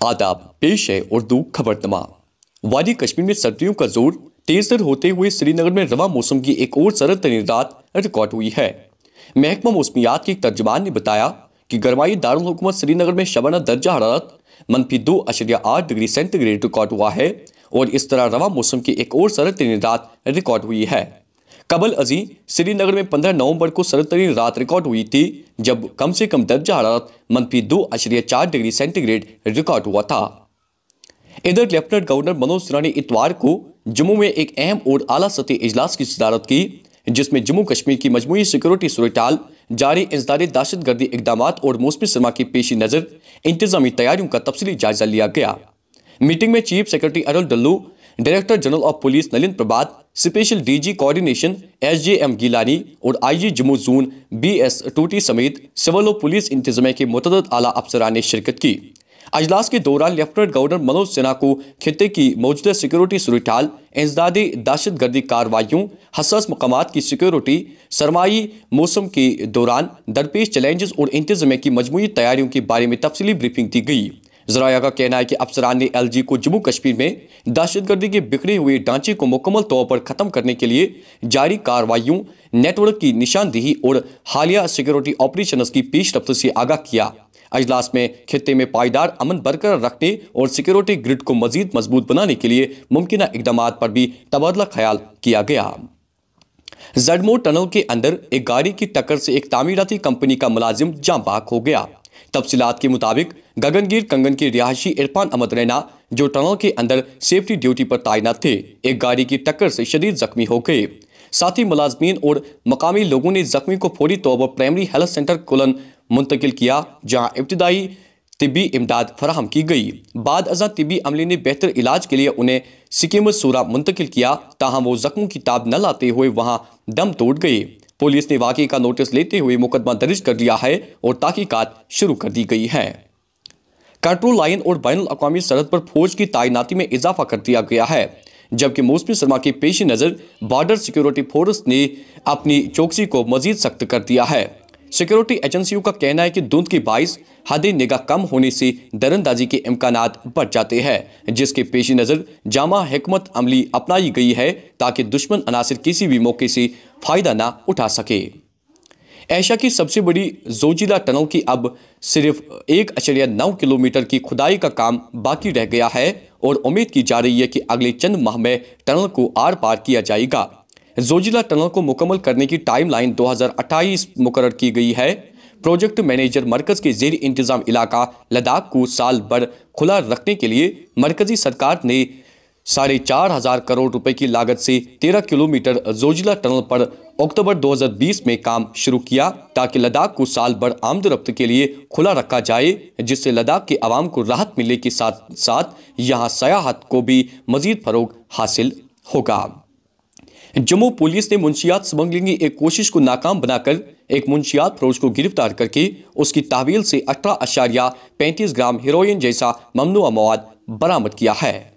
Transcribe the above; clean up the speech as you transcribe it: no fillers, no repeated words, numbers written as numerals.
आदाब, पेश है उर्दू खबरनामा। वादी कश्मीर में सर्दियों का जोर तेज होते हुए श्रीनगर में रवा मौसम की एक और सर्द तरीन रात रिकॉर्ड हुई है। महकमा मौसमियात के एक तर्जुमान ने बताया कि गरमाई दारुल हुकूमत श्रीनगर में शबाना दर्जा हरारत -2.8 डिग्री सेंटीग्रेड रिकॉर्ड हुआ है और इस तरह रवा मौसम की एक और सर्द तरीन रात रिकॉर्ड हुई है। कबल अजी श्रीनगर में 15 नवंबर को सर्द तरीन रात रिकॉर्ड हुई थी, जब कम से कम दर्जा हरारत -2.4 डिग्री सेंटीग्रेड रिकॉर्ड हुआ था। इधर लेफ्टिनेंट गवर्नर मनोज सिन्हा ने इतवार को जम्मू में एक अहम और आला सतही इजलास की सदारत की, जिसमें जम्मू कश्मीर की मजमूई सिक्योरिटी सूरत-ए-हाल, जारी इंसदारी दहशतगर्दी इकदामात और मौसमी सरमा की पेशी नज़र इंतजामी तैयारियों का तफसीली जायजा लिया गया। मीटिंग में chief secretary Atal Dulloo, director general of police Nalin Prabhat, special DG coordination SJM Gilani और IG जम्मू जोन BS टूटी समेत सिविल और पुलिस इंतजामिया के मुतअद्दिद आला अफसरान ने शिरकत की। अजलास के दौरान लेफ्टिनेंट गवर्नर मनोज सिन्हा को खित्ते की मौजूदा सिक्योरिटी सूरत-ए-हाल, इंसदादी दहशतगर्दी कार्रवाइयों, हसास मकामात की सिक्योरिटी, सरमाई मौसम के दौरान दरपेश चैलेंजेस और इंतजामिया की मजमूई तैयारियों के बारे में तफसीली ब्रीफिंग दी गई। ज़राया का कहना है कि अफसरान ने LG को जम्मू कश्मीर में दहशतगर्दी के बिखरे हुए ढांचे को मुकम्मल तौर पर ख़त्म करने के लिए जारी कार्रवाइयों, नेटवर्क की निशानदेही और हालिया सिक्योरिटी ऑपरेशंस की पेशरफ्त से आगाह किया। अजलास में खित्ते में पायदार अमन बरकरार रखने और सिक्योरिटी ग्रिड को मजीद मजबूत बनाने के लिए मुमकिना इकदामात पर भी तबादला ख्याल किया गया। ज़डमोर टनल के अंदर एक गाड़ी की टक्कर से एक तामीराती कंपनी का मुलाजिम जाँ बाक हो गया। तफसीलात के मुताबिक गगनगीर कंगन के रिहायशी इरफान अहमद रैना, जो टनल के अंदर सेफ्टी ड्यूटी पर तैनात थे, एक गाड़ी की टक्कर से शदीद जख्मी हो गए। साथ ही मुलाजमीन और मकामी लोगों ने जख्मी को फौरी तौर पर प्राइमरी हेल्थ सेंटर कोलन मुंतकिल किया, जहां इब्तिदाई तिब्बी इमदाद फराहम की गई। बाद अज़ा तिब्बी अमले ने बेहतर इलाज के लिए उन्हें सिकिम सूरा मुंतकिल किया, ताहम वो जख्मों की ताब न लाते हुए वहां दम तोड़ गए। पुलिस ने वाक़े का नोटिस लेते हुए मुकदमा दर्ज कर लिया है और तहकीकात शुरू कर दी गई है। कंट्रोल लाइन और बैनुल अक़वामी सरहद पर फौज की तैनाती में इजाफा कर दिया गया है, जबकि मौसमी सरमा के पेश नज़र बॉर्डर सिक्योरिटी फोर्स ने अपनी चौकसी को मजीद सख्त कर दिया है। सिक्योरिटी एजेंसियों का कहना है कि धुंध के बाइस हद निगाह कम होने से दरअंदाजी के इम्कानात बढ़ जाते हैं, जिसके पेश नज़र जामा हिकमत अमली अपनाई गई है ताकि दुश्मन अनासिर किसी भी मौके से फ़ायदा ना उठा सके। एशिया की सबसे बड़ी जोजिला टनल की अब सिर्फ 1.9 किलोमीटर की खुदाई का काम बाकी रह गया है और उम्मीद की जा रही है कि अगले चंद माह में टनल को आर पार किया जाएगा। जोजिला टनल को मुकम्मल करने की टाइमलाइन 2028 मुकर्रर की गई है। प्रोजेक्ट मैनेजर मरकज़ के ज़ेर इंतज़ाम इलाका लद्दाख को साल भर खुला रखने के लिए मरकज़ी सरकार ने 4,500 करोड़ रुपए की लागत से 13 किलोमीटर जोजिला टनल पर अक्टूबर 2020 में काम शुरू किया, ताकि लद्दाख को साल भर आमद-ओ-रफ्त के लिए खुला रखा जाए, जिससे लद्दाख के अवाम को राहत मिलने के साथ साथ यहाँ सयाहत को भी मजीद फ़रोग हासिल होगा। जम्मू पुलिस ने मुंशियात स्मगलिंग की एक कोशिश को नाकाम बनाकर एक मुंशियात फरोश को गिरफ्तार करके उसकी तहवील से 18.35 ग्राम हेरोइन जैसा ममनुआ मवाद बरामद किया है।